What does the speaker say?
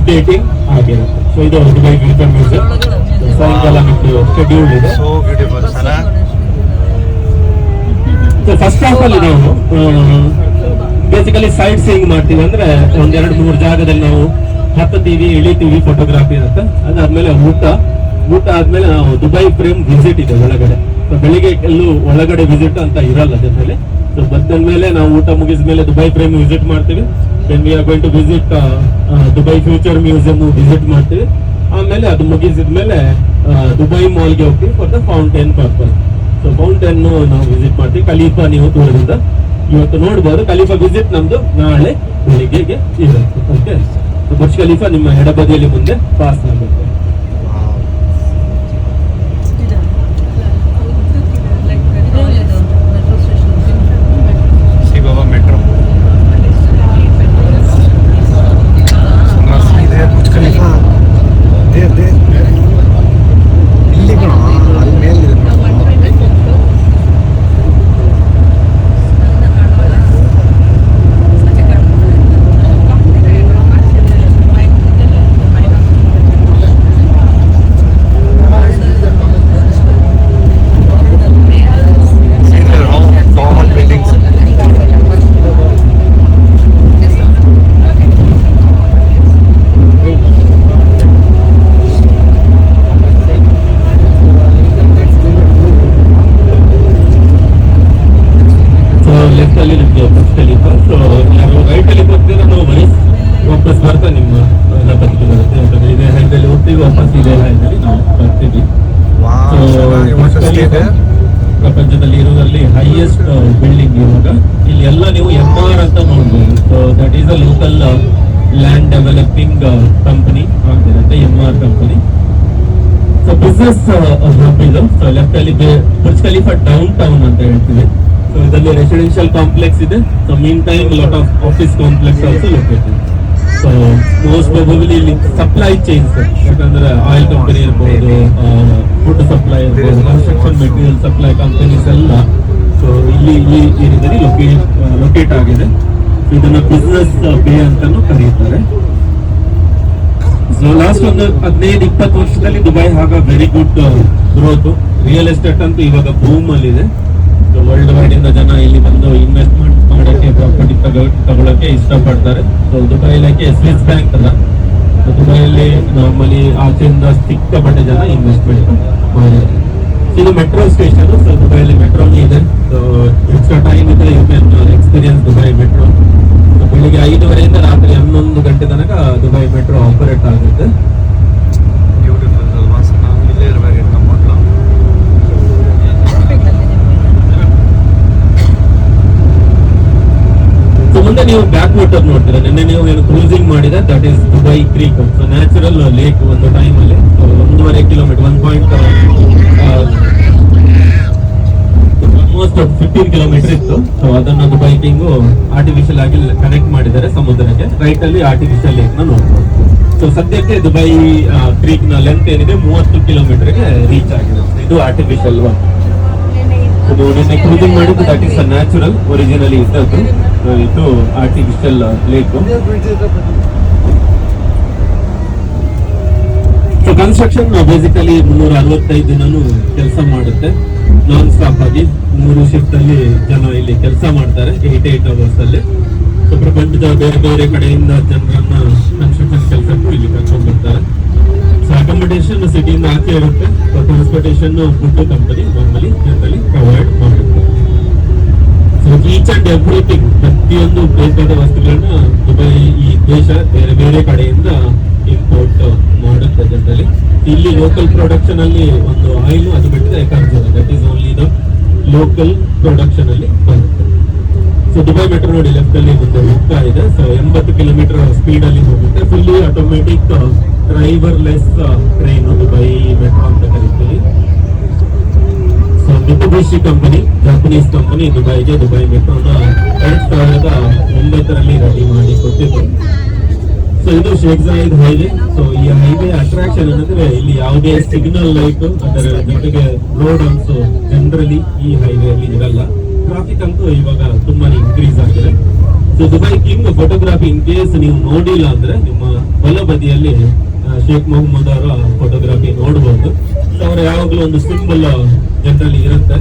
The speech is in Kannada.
ಅಪ್ಡೇಟಿಂಗ್ ಆಗಿರುತ್ತೆ. ಸೊ ಇದು ದುಬೈ ಫ್ಯೂಚರ್ ಮ್ಯೂಸಿಯಂ. ಸಾಯಂಕಾಲ ನಿಮ್ದು ಶೆಡ್ಯೂಲ್ ಇದೆ. So beautiful sir. So first half ಅಲ್ಲಿ ನಾವು ಬೇಸಿಕಲಿ ಸೈಟ್ ಸೀಯಿಂಗ್ ಮಾಡ್ತೀವಿ. ಅಂದ್ರೆ ಒಂದ್ 2-3 ಜಾಗದಲ್ಲಿ ನಾವು ಹತ್ತೀವಿ, ಇಳಿತೀವಿ, ಫೋಟೋಗ್ರಾಫಿ ಇರುತ್ತೆ. ಅದಾದ್ಮೇಲೆ ಊಟ ಆದ್ಮೇಲೆ ನಾವು ದುಬೈ ಫ್ರೇಮ್ ವಿಸಿಟ್ ಇದೆ ಒಳಗಡೆ. ಸೊ ಬೆಳಿಗ್ಗೆ ಎಲ್ಲೂ ಒಳಗಡೆ ವಿಸಿಟ್ ಅಂತ ಇರಲ್ಲ ಜನರಲ್ಲಿ. ಸೊ ಬಂದ ಮೇಲೆ ನಾವು ಊಟ ಮುಗಿದ ಮೇಲೆ ದುಬೈ ಫ್ರೇಮ್ ವಿಸಿಟ್ ಮಾಡ್ತೀವಿ. Then we are going to visit Dubai Future Museum visit ಮಾಡ್ತೀವಿ. ಆಮೇಲೆ ಅದು ಮುಗಿಸಿದ್ಮೇಲೆ ದುಬೈ ಮಾಲ್ಗೆ ಹೋಗ್ತೀವಿ for the fountain purpose. So fountain ನಾವು ವಿಸಿಟ್ ಮಾಡ್ತೀವಿ. ಖಲೀಫಾ ನೀವು ದೂರದಿಂದ ಇವತ್ತು ನೋಡ್ಬೋದು. ಖಲೀಫಾ ವಿಸಿಟ್ ನಮ್ದು ನಾಳೆ ಬೆಳಿಗ್ಗೆಗೆ ಇರುತ್ತೆ. ಓಕೆ, ಬುರ್ಜ್ ಖಲೀಫಾ ನಿಮ್ಮ ಎಡಬದಿಯಲ್ಲಿ ಮುಂದೆ ಪಾಸ್ ಆಗುತ್ತೆ. ಪ್ರಪಂಚದಲ್ಲಿ ಇರುವುದರಲ್ಲಿ ಹೈಯೆಸ್ಟ್ ಬಿಲ್ಡಿಂಗ್ ಇವಾಗ ಇಲ್ಲಿ ಎಲ್ಲ ನೀವು MR ಅಂತ ನೋಡ್ಬೋದು. So that is a local land developing company ಆಗಿರುತ್ತೆ, MR company. So business hub ಇದು. ಸೊ ಲೆಫ್ಟ್ ಅಲ್ಲಿ ಬುರ್ಜ್ ಖಲೀಫಾ ಡೌನ್ ಟೌನ್ ಅಂತ ಹೇಳ್ತೀವಿ. ಸೊ ಇದರಲ್ಲಿ ರೆಸಿಡೆನ್ಷಿಯಲ್ ಕಾಂಪ್ಲೆಕ್ಸ್ ಇದೆ. So mean time lot of office complex also located. So most probably ಇಲ್ಲಿ ಸಪ್ಲೈ ಚೈನ್ಸ್, ಯಾಕಂದ್ರೆ ಆಯಿಲ್ ಕಂಪನಿ ಇರ್ಬೋದು, ಫುಡ್ ಸಪ್ಲೈ ಇರ್ಬೋದು, ಕನ್ಸ್ಟ್ರಕ್ಷನ್ ಮೆಟೀರಿಯಲ್ ಸಪ್ಲೈ ಕಂಪನೀಸ್ ಎಲ್ಲ ಸೊ ಇಲ್ಲಿ ಈ ಏರಿಯಾದಲ್ಲಿ ಲೊಕೇಟ್ ಆಗಿದೆ. ಇದನ್ನ ಬಿಸ್ನೆಸ್ ಬೇ ಅಂತಾನು ಕರೀತಾರೆ. ಸೊ ಲಾಸ್ಟ್ ಒಂದು 15-20 ವರ್ಷದಲ್ಲಿ ದುಬೈ ಆಗ very good growth. Real estate ಅಂತೂ ಇವಾಗ ಬೂಮ್ ಅಲ್ಲಿ ಇದೆ. ವರ್ಲ್ಡ್ ವೈಡ್ ಇಂದ ಜನ ಇಲ್ಲಿ ಬಂದು ಇನ್ವೆಸ್ಟ್ಮೆಂಟ್ ಮಾಡಕ್ಕೆ, ಪ್ರಾಪರ್ಟಿ ತಗೊಳಕ್ಕೆ ಇಷ್ಟಪಡ್ತಾರೆ. ಸೊ ದುಬೈಲಕ್ಕೆ ಸ್ವಿಸ್ ಬ್ಯಾಂಕ್ ಅಲ್ಲ, ದುಬೈಯಲ್ಲಿ ನಾರ್ಮಲಿ ಆಚೆಯಿಂದ ಸಿಕ್ಕಾಪಟ್ಟೆ ಜನ ಇನ್ವೆಸ್ಟ್ಮೆಂಟ್ ಮಾಡಿದ್ದಾರೆ. ಇದು ಮೆಟ್ರೋ ಸ್ಟೇಷನ್. ಸೊ ದುಬೈಯಲ್ಲಿ ಮೆಟ್ರೋ ಇದೆ. ಸೊ ಎಕ್ಸ್ಟ್ರಾ ಟೈಮ್ ಇದೆ, you can experience Dubai metro. ಬೆಳಿಗ್ಗೆ 5:30 ರಾತ್ರಿ 11 ಗಂಟೆ ತನಕ ದುಬೈ ಮೆಟ್ರೋ ಆಪರೇಟ್ ಆಗುತ್ತೆ. ಮುಂದೆ ನೀವು ಬ್ಯಾಕ್ ವಾಟರ್ ನೋಡ್ತೀರಾ. ನಿನ್ನೆ ನೀವು ಏನು ಕ್ರೂಸಿಂಗ್ ಮಾಡಿದ್ರೆ that is Dubai creek. So natural lake ಒಂದು ಟೈಮಲ್ಲಿ 1.5 ಕಿಲೋಮೀಟರ್, ಆಲ್ಮೋಸ್ಟ್ 15 ಕಿಲೋಮೀಟರ್ ಇತ್ತು. ಸೊ ಅದನ್ನ ದುಬೈ ಕಿಂಗು ಆರ್ಟಿಫಿಷಿಯಲ್ ಆಗಿ ಕನೆಕ್ಟ್ ಮಾಡಿದ್ದಾರೆ ಸಮುದ್ರಕ್ಕೆ. ರೈಟ್ ಅಲ್ಲಿ ಆರ್ಟಿಫಿಷಿಯಲ್ ಲೇಕ್ ನ ನೋಡ್ಬೋದು. ಸೊ ಸದ್ಯಕ್ಕೆ ದುಬೈ ಕ್ರೀಕ್ ನ ಲೆಂತ್ ಏನಿದೆ 30 ಕಿಲೋಮೀಟರ್ಗೆ ರೀಚ್ ಆಗಿದೆ. ಇದು ಆರ್ಟಿಫಿಷಿಯಲ್ ಒನ್. ಇದು ನಿನ್ನೆ ಕ್ರೂಸಿಂಗ್ ಮಾಡಿದ್ದು ದಟ್ ಈಸ್ ನ್ಯಾಚುರಲ್, ಒರಿಜಿನಲಿ ಇದ್ದದ್ದು. ಇದು artificial lake. So construction basically 365 ದಿನನೂ ಕೆಲಸ ಮಾಡುತ್ತೆ ನಾನ್ ಸ್ಟಾಪ್ ಆಗಿ. 3 ಶಿಫ್ಟ್ ಅಲ್ಲಿ ಜನ ಇಲ್ಲಿ ಕೆಲಸ ಮಾಡ್ತಾರೆ 8 ಅವರ್ಸ್ ಅಲ್ಲಿ. ಸೊ ಪ್ರಪಂಚದ ಬೇರೆ ಬೇರೆ ಕಡೆಯಿಂದ ಜನರನ್ನ ಕನ್ಸ್ಟ್ರಕ್ಷನ್ ಕೆಲಸಕ್ಕೂ ಇಲ್ಲಿ ಕರ್ಕೊಂಡು ಬರ್ತಾರೆ. ಸೊ ಅಕಾಮಿಡೇಷನ್ ಸಿಟಿಯಿಂದ ಆಚೆ ಇರುತ್ತೆ. Transportation food company normally generally provide ಮಾಡುತ್ತೆ. ಸೊ ಈಚ್ ಅಂಡ್ ಎವ್ರಿಥಿಂಗ್, ಪ್ರತಿಯೊಂದು ಬೇಕಾದ ವಸ್ತುಗಳನ್ನ ದುಬೈ ಈ ದೇಶ ಬೇರೆ ಬೇರೆ ಕಡೆಯಿಂದ ಇಂಪೋರ್ಟ್ ಮಾಡುತ್ತೆ ಜನರಲಿ. ಇಲ್ಲಿ ಲೋಕಲ್ ಪ್ರೊಡಕ್ಷನ್ ಅಲ್ಲಿ ಒಂದು ಆಯಿಲ್, ಅದು ಬಿಟ್ಟರೆ ಕರ್ಜೋರ, that is only the local production ಅಲ್ಲಿ ಬರುತ್ತೆ. ಸೊ ದುಬೈ ಮೆಟ್ರೋ ನೋಡಿ ಲೆಫ್ಟ್ ಅಲ್ಲಿ ಒಂದು ಹೋಗ್ತಾ ಇದೆ. ಸೊ 80 ಕಿಲೋಮೀಟರ್ ಸ್ಪೀಡ್ ಅಲ್ಲಿ ಹೋಗುತ್ತೆ. Fully automatic driverless train Dubai metro ಅಂತ ಕರೀತೀವಿ. So Mitsubishi company, Japanese company ದುಬೈಗೆ ದುಬೈ ಮೆಟ್ರೋನ 2009ರಲ್ಲಿ ರೆಡಿ ಮಾಡಿ ಕೊಟ್ಟಿದ್ದು. ಸೊ ಇದು ಶೇಖ್ ಝಾಯೆದ್ ಹೈವೇ. ಸೊ ಈ ಹೈವೇ ಅಟ್ರಾಕ್ಷನ್ ಏನಂದ್ರೆ ಇಲ್ಲಿ ಯಾವುದೇ ಸಿಗ್ನಲ್ ಲೈಟ್, ಅದರ ಜೊತೆಗೆ ರೋಡ್ ಅಂಶು ಜನರಲಿ ಈ ಹೈವೇ ಅಲ್ಲಿ ಇರಲ್ಲ. ಟ್ರಾಫಿಕ್ ಅಂತೂ ಇವಾಗ ತುಂಬಾ ಇನ್ಕ್ರೀಸ್ ಆಗಿದೆ. So Dubai king photography in case ನೀವು ನೋಡಿಲ್ಲ ಅಂದ್ರೆ ನಿಮ್ಮ ಬಲಬದಿಯಲ್ಲಿ ಶೇಖ್ ಮೊಹಮ್ಮದ್ ಅವರ ಫೋಟೋಗ್ರಫಿ ನೋಡಬಹುದು. ಅವರ ಯಾವಾಗಲೂ ಒಂದು ಸಿಂಬಲ್ ಜನರಲ್ಲಿ ಇರುತ್ತೆ.